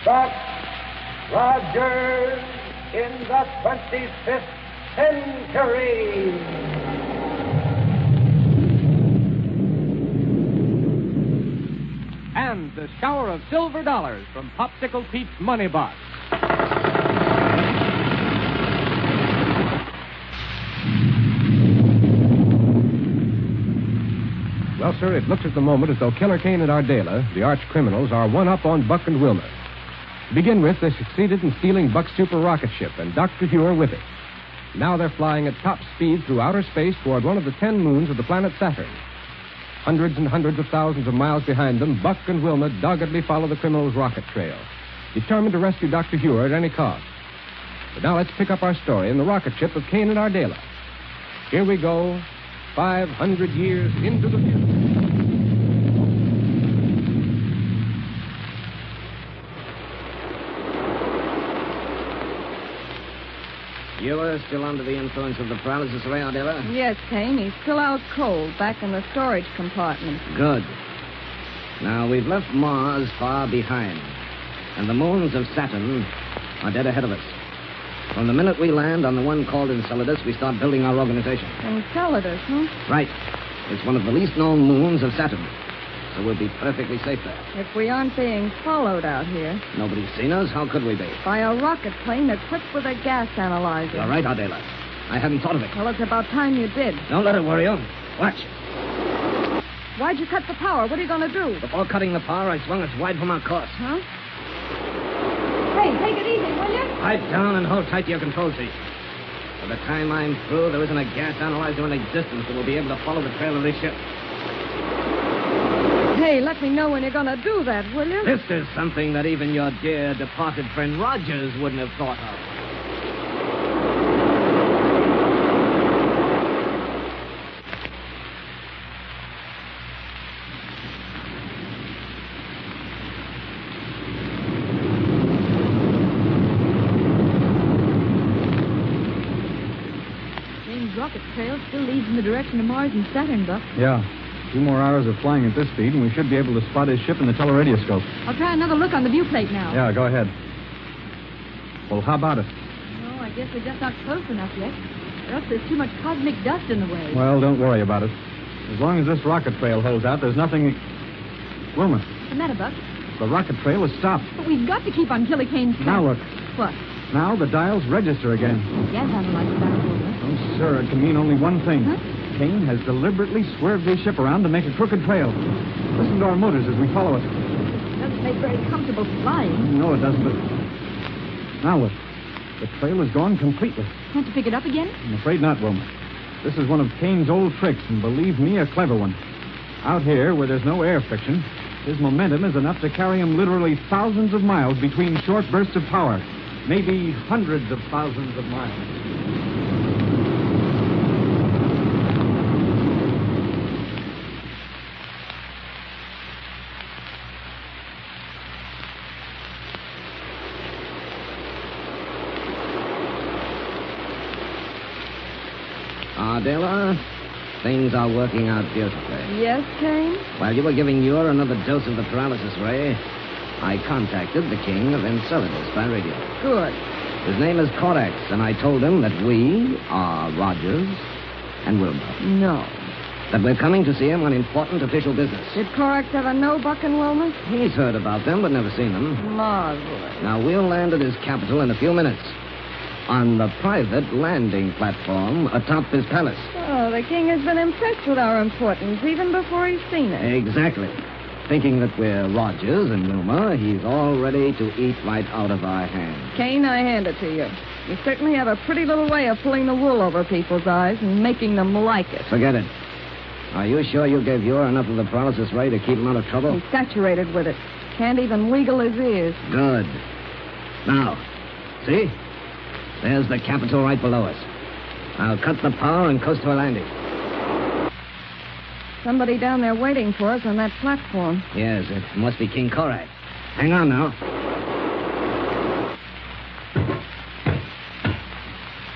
RogersBuck Rogers in the 25th century. And the shower of silver dollars from Popsicle Pete's Money Box. Well, sir, it looks at the moment as though Killer Kane and Ardala, the arch criminals, are one up on Buck and Wilma. To begin with, they succeeded in stealing Buck's super rocket ship and Dr. Huer with it. Now they're flying at top speed through outer space toward one of the 10 moons of the planet Saturn. Hundreds and hundreds of thousands of miles behind them, Buck and Wilma doggedly follow the criminals' rocket trail, determined to rescue Dr. Huer at any cost. But now let's pick up our story in the rocket ship of Kane and Ardala. Here we go, 500 years into the future. You are still under the influence of the paralysis ray, Ardala? Yes, Kane. He's still out cold, back in the storage compartment. Good. Now, we've left Mars far behind, and the moons of Saturn are dead ahead of us. From the minute we land on the one called Enceladus, we start building our organization. Enceladus, huh? Right. It's one of the least known moons of Saturn, so we'll be perfectly safe there. If we aren't being followed out here. Nobody's seen us. How could we be? By a rocket plane equipped with a gas analyzer. You're right, Ardala. I hadn't thought of it. Well, it's about time you did. Don't let it worry you. Watch. Why'd you cut the power? What are you going to do? Before cutting the power, I swung us wide from our course. Huh? Hey, take it easy, will you? Pipe down and hold tight to your control seat. By the time I'm through, there isn't a gas analyzer in existence that will be able to follow the trail of this ship. Hey, let me know when you're going to do that, will you? This is something that even your dear departed friend Rogers wouldn't have thought of. James' rocket trail still leads in the direction of Mars and Saturn, Buck. Yeah. 2 more hours of flying at this speed, and we should be able to spot his ship in the teleradioscope. I'll try another look on the viewplate now. Yeah, go ahead. Well, how about it? No, I guess we're just not close enough yet. Or else there's too much cosmic dust in the way. Well, don't worry about it. As long as this rocket trail holds out, there's nothing... Wilma, What's the matter, Buck? the rocket trail has stopped. But we've got to keep on Killer Kane's track. Now look. What? Now the dials register again. Gas analyzer back over. Oh, sir, it can mean only one thing. Huh? Kane has deliberately swerved his ship around to make a crooked trail. Listen to our motors as we follow it. Doesn't make very comfortable flying. No, it doesn't, but... Now look. The trail is gone completely. Can't you pick it up again? I'm afraid not, Wilma. This is one of Kane's old tricks, and believe me, a clever one. Out here, where there's no air friction, his momentum is enough to carry him literally thousands of miles between short bursts of power. Maybe hundreds of thousands of miles. Ardala, things are working out beautifully. Yes, Kane? While you were giving Huer another dose of the paralysis ray, I contacted the king of Enceladus by radio. Good. His name is Corax, and I told him that we are Rogers and Wilma. No. That we're coming to see him on important official business. Did Corax ever know Buck and Wilma? He's heard about them, but never seen them. Marvelous. Now, we'll land at his capital in a few minutes. On the private landing platform atop his palace. Oh, the king has been impressed with our importance even before he's seen it. Exactly. Thinking that we're Rogers and Wilma, he's all ready to eat right out of our hands. Kane, I hand it to you. You certainly have a pretty little way of pulling the wool over people's eyes and making them like it. Forget it. Are you sure you gave Huer enough of the paralysis ray to keep him out of trouble? He's saturated with it. Can't even wiggle his ears. Good. Now, see? There's the capital right below us. I'll cut the power and coast to a landing. Somebody down there waiting for us on that platform. Yes, it must be King Korak. Hang on now.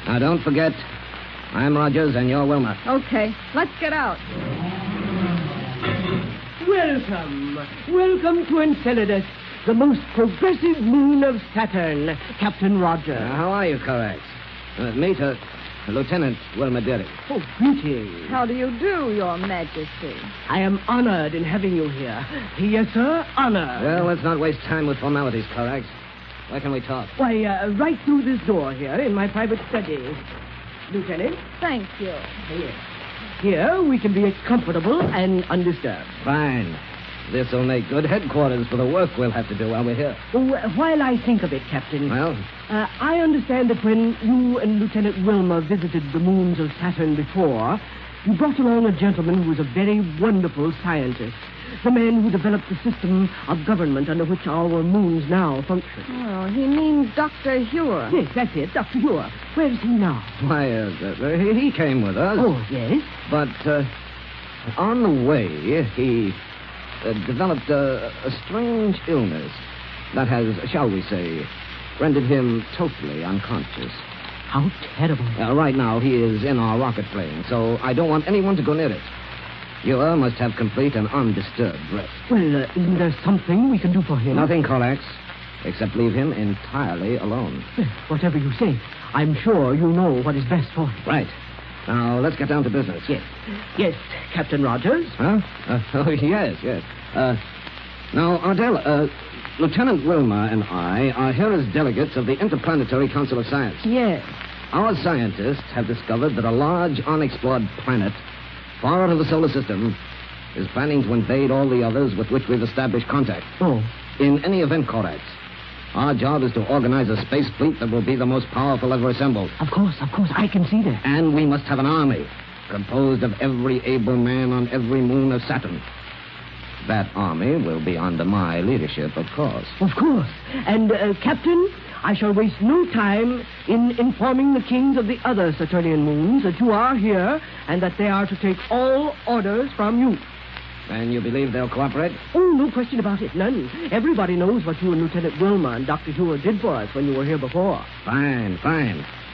Now, don't forget, I'm Rogers and you're Wilma. Okay, let's get out. Welcome. Welcome to Enceladus. the most progressive moon of Saturn, Captain Rogers. How are you, Corax? Meet Lieutenant Wilma Deering. Oh, greetings. How do you do, Your Majesty? I am honored in having you here. Yes, sir, honored. Well, let's not waste time with formalities, Corax. Where can we talk? Why, right through this door here in my private study. Lieutenant? Thank you. Yes. Here we can be comfortable and undisturbed. Fine. This'll make good headquarters for the work we'll have to do while we're here. Oh, while I think of it, Captain. Well? I understand that when you and Lieutenant Wilma visited the moons of Saturn before, you brought along a gentleman who was a very wonderful scientist. The man who developed the system of government under which our moons now function. Oh, he means Dr. Huer. Yes, that's it, Dr. Huer. Where is he now? Why, he came with us. Oh, yes? But, on the way, he developed a strange illness that has, shall we say, rendered him totally unconscious. How terrible. Right now, he is in our rocket plane, so I don't want anyone to go near it. You must have complete and undisturbed rest. Well, isn't there something we can do for him? Nothing, Corax, except leave him entirely alone. Well, whatever you say. I'm sure you know what is best for him. Right. Now, let's get down to business. Yes. Yes, Captain Rogers. Huh? Yes. Now, Ardala, Lieutenant Wilma and I are here as delegates of the Interplanetary Council of Science. Yes. Our scientists have discovered that a large, unexplored planet far out of the solar system is planning to invade all the others with which we've established contact. Oh. In any event, Corax, our job is to organize a space fleet that will be the most powerful ever assembled. Of course. I can see that. And we must have an army composed of every able man on every moon of Saturn. That army will be under my leadership, of course. Of course. And, Captain, I shall waste no time in informing the kings of the other Saturnian moons that you are here and that they are to take all orders from you. And you believe they'll cooperate? Oh, no question about it. None. Everybody knows what you and Lieutenant Wilma and Dr. Huer did for us when you were here before. Fine.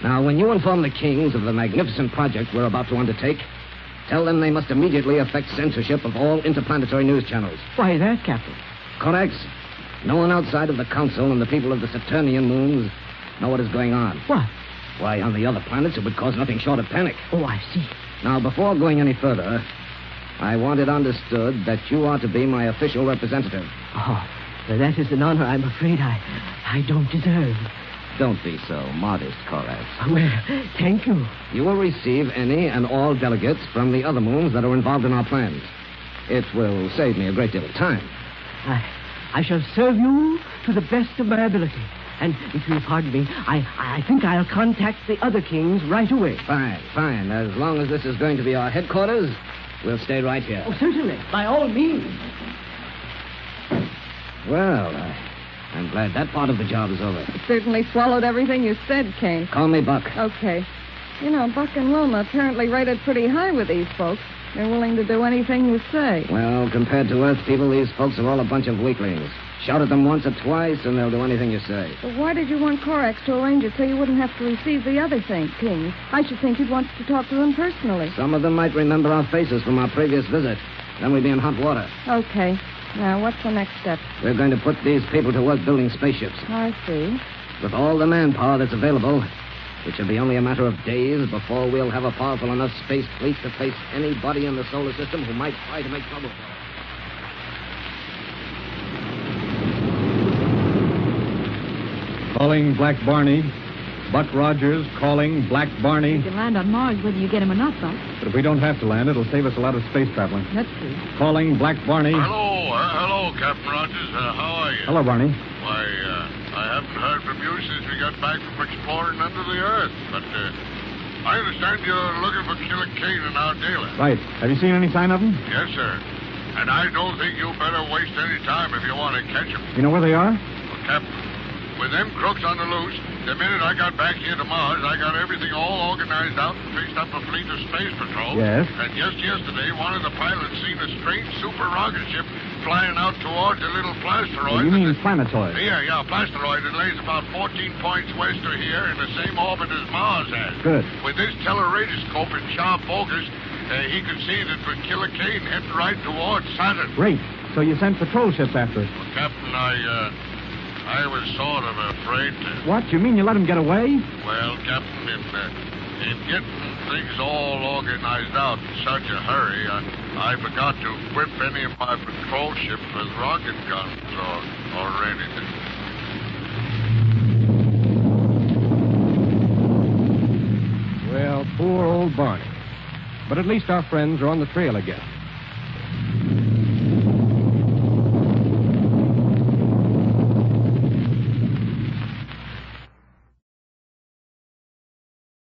Now, when you inform the kings of the magnificent project we're about to undertake, tell them they must immediately effect censorship of all interplanetary news channels. Why that, Captain? Corax, no one outside of the Council and the people of the Saturnian moons know what is going on. What? Why, on the other planets, it would cause nothing short of panic. Oh, I see. Now, before going any further, I want it understood that you are to be my official representative. Oh, that is an honor I'm afraid I don't deserve. Don't be so modest, Corax. Well, thank you. You will receive any and all delegates from the other moons that are involved in our plans. It will save me a great deal of time. I shall serve you to the best of my ability. And if you'll pardon me, I think I'll contact the other kings right away. Fine. As long as this is going to be our headquarters, we'll stay right here. Oh, certainly. By all means. Well, I'm glad that part of the job is over. It certainly swallowed everything you said, Kane. Call me Buck. Okay. You know, Buck and Wilma apparently rated pretty high with these folks. They're willing to do anything you say. Well, compared to Earth people, these folks are all a bunch of weaklings. Shout at them once or twice, and they'll do anything you say. But why did you want Corax to arrange it so you wouldn't have to receive the other kings? I should think you'd want to talk to them personally. Some of them might remember our faces from our previous visit. Then we'd be in hot water. Okay. Now, what's the next step? We're going to put these people to work building spaceships. I see. With all the manpower that's available, it should be only a matter of days before we'll have a powerful enough space fleet to face anybody in the solar system who might try to make trouble for us. Calling Black Barney. Buck Rogers calling Black Barney. You can land on Mars whether you get him or not, Buck. But if we don't have to land, it'll save us a lot of space traveling. That's true. Calling Black Barney. Hello, Captain Rogers. How are you? Hello, Barney. Why, I haven't heard from you since we got back from exploring under the Earth. But, I understand you're looking for Killer Kane and Ardala. Right. Have you seen any sign of him? Yes, sir. And I don't think you better waste any time if you want to catch him. You know where they are? Well, Captain, with them crooks on the loose, the minute I got back here to Mars, I got everything all organized out and fixed up a fleet of space patrol. Yes. And just yesterday, one of the pilots seen a strange super rocket ship flying out towards a little plasteroid. You mean planetoid? Yeah, plasteroid that lays about 14 points west of here in the same orbit as Mars has. Good. With this teleraidoscope in sharp focus, he could see that with Killer Kane heading right towards Saturn. Great. So you sent patrol ships after it. Well, Captain, I was sort of afraid to... What? You mean you let him get away? Well, Captain, in getting things all organized out in such a hurry, I forgot to equip any of my patrol ships with rocket guns or anything. Well, poor old Barney. But at least our friends are on the trail again.